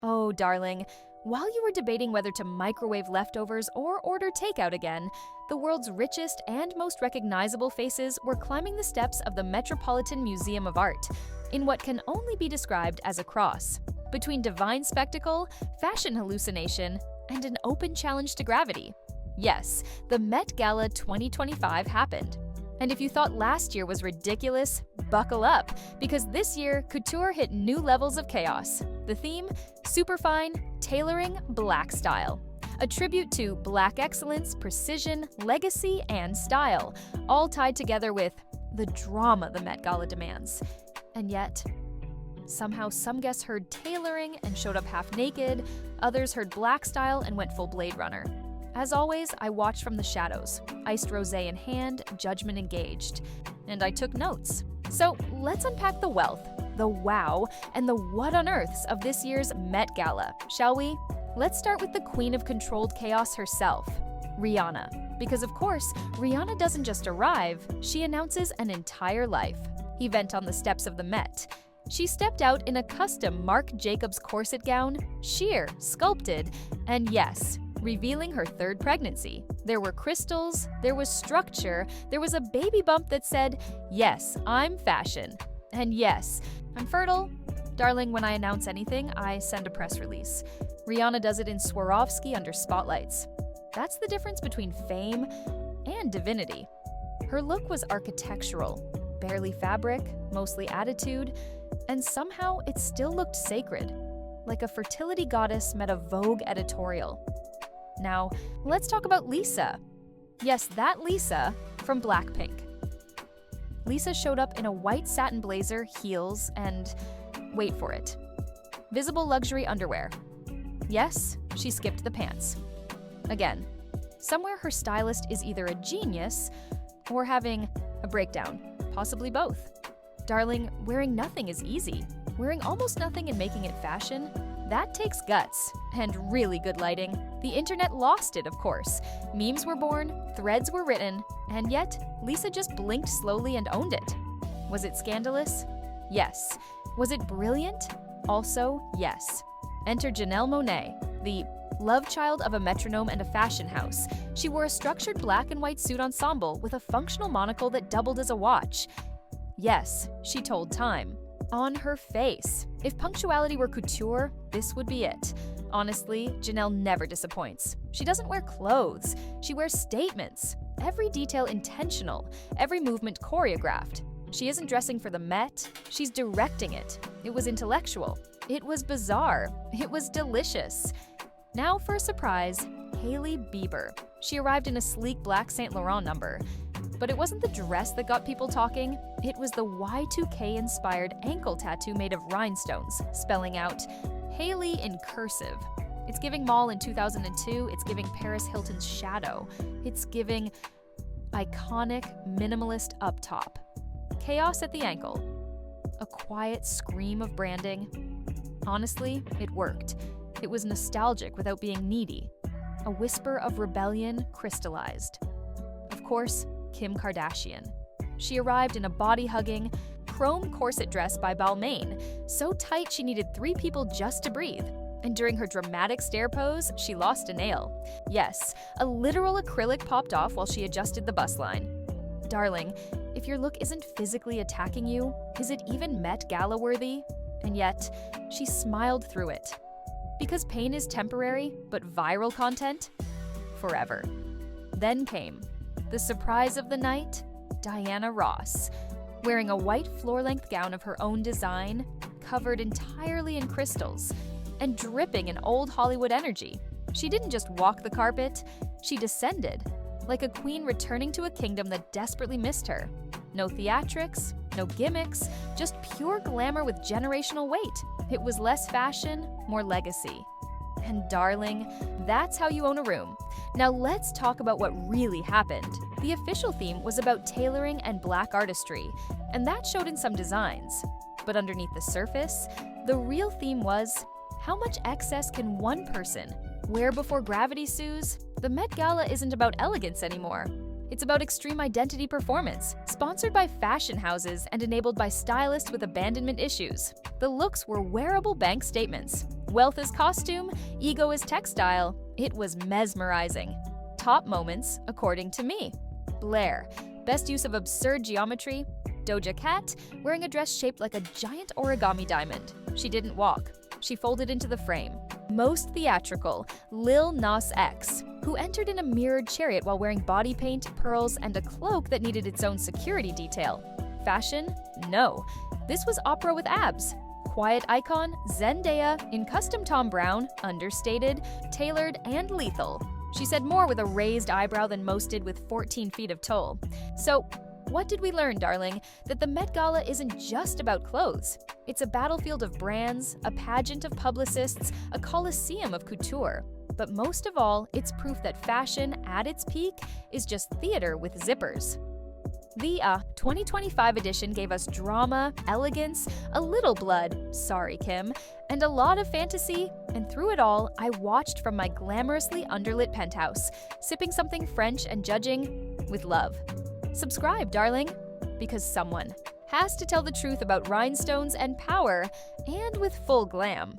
Oh, darling, while you were debating whether to microwave leftovers or order takeout again, the world's richest and most recognizable faces were climbing the steps of the Metropolitan Museum of Art in what can only be described as a cross between divine spectacle, fashion hallucination, and an open challenge to gravity. Yes, the Met Gala 2025 happened. And if you thought last year was ridiculous, buckle up, because this year, Couture hit new levels of chaos. The theme? Superfine, Tailoring Black Style. A tribute to Black excellence, precision, legacy, and style, all tied together with the drama the Met Gala demands. And yet, somehow some guests heard tailoring and showed up half naked, others heard black style and went full Blade Runner. As always, I watched from the shadows, iced rosé in hand, judgment engaged. And I took notes. So let's unpack the wealth, the wow, and the what on earths of this year's Met Gala, shall we? Let's start with the queen of controlled chaos herself, Rihanna. Because of course, Rihanna doesn't just arrive, she announces an entire life. Event on the steps of the Met. She stepped out in a custom Marc Jacobs corset gown, sheer, sculpted, and yes, revealing her third pregnancy. There were crystals, there was structure, there was a baby bump that said, yes, I'm fashion. And yes, I'm fertile. Darling, when I announce anything, I send a press release. Rihanna does it in Swarovski under spotlights. That's the difference between fame and divinity. Her look was architectural, barely fabric, mostly attitude, and somehow it still looked sacred, like a fertility goddess met a Vogue editorial. Now, let's talk about Lisa. Yes, that Lisa from BLACKPINK. Lisa showed up in a white satin blazer, heels, and wait for it, visible luxury underwear. Yes, she skipped the pants. Again, somewhere her stylist is either a genius or having a breakdown, possibly both. Darling, wearing nothing is easy. Wearing almost nothing and making it fashion, that takes guts and really good lighting. The internet lost it, of course. Memes were born, threads were written, and yet Lisa just blinked slowly and owned it. Was it scandalous? Yes. Was it brilliant? Also, yes. Enter Janelle Monáe, the love child of a metronome and a fashion house. She wore a structured black and white suit ensemble with a functional monocle that doubled as a watch. Yes, she told time. On her face. If punctuality were couture, this would be it. Honestly, Janelle never disappoints. She doesn't wear clothes. She wears statements. Every detail intentional, every movement choreographed. She isn't dressing for the Met, she's directing it. It was intellectual. It was bizarre. It was delicious. Now for a surprise, Hailey Bieber. She arrived in a sleek black Saint Laurent number. But it wasn't the dress that got people talking. It was the Y2K-inspired ankle tattoo made of rhinestones, spelling out Hailey in cursive. It's giving Mall in 2002. It's giving Paris Hilton's shadow. It's giving iconic minimalist up top. Chaos at the ankle. A quiet scream of branding. Honestly, it worked. It was nostalgic without being needy. A whisper of rebellion crystallized. Of course, Kim Kardashian. She arrived in a body-hugging, chrome corset dress by Balmain, so tight she needed 3 people just to breathe. And during her dramatic stare pose, she lost a nail. Yes, a literal acrylic popped off while she adjusted the bust line. Darling, if your look isn't physically attacking you, is it even Met Gala worthy? And yet, she smiled through it. Because pain is temporary, but viral content? Forever. Then came the surprise of the night, Diana Ross, wearing a white floor-length gown of her own design, covered entirely in crystals, and dripping in old Hollywood energy. She didn't just walk the carpet, she descended, like a queen returning to a kingdom that desperately missed her. No theatrics, no gimmicks, just pure glamour with generational weight. It was less fashion, more legacy. And darling, that's how you own a room. Now let's talk about what really happened. The official theme was about tailoring and black artistry, and that showed in some designs. But underneath the surface, the real theme was, how much excess can one person wear before gravity sues? The Met Gala isn't about elegance anymore. It's about extreme identity performance, sponsored by fashion houses and enabled by stylists with abandonment issues. The looks were wearable bank statements. Wealth as costume, ego as textile. It was mesmerizing. Top moments, according to me. Blair, best use of absurd geometry. Doja Cat, wearing a dress shaped like a giant origami diamond. She didn't walk. She folded into the frame. Most theatrical, Lil Nas X, who entered in a mirrored chariot while wearing body paint, pearls, and a cloak that needed its own security detail. Fashion? No. This was opera with abs. Quiet icon, Zendaya, in custom Tom Brown, understated, tailored, and lethal. She said more with a raised eyebrow than most did with 14 feet of toe. So, what did we learn, darling? That the Met Gala isn't just about clothes. It's a battlefield of brands, a pageant of publicists, a coliseum of couture. But most of all, it's proof that fashion, at its peak, is just theater with zippers. The 2025 edition gave us drama, elegance, a little blood, sorry Kim, and a lot of fantasy, and through it all, I watched from my glamorously underlit penthouse, sipping something French and judging with love. Subscribe, darling, because someone has to tell the truth about rhinestones and power, and with full glam.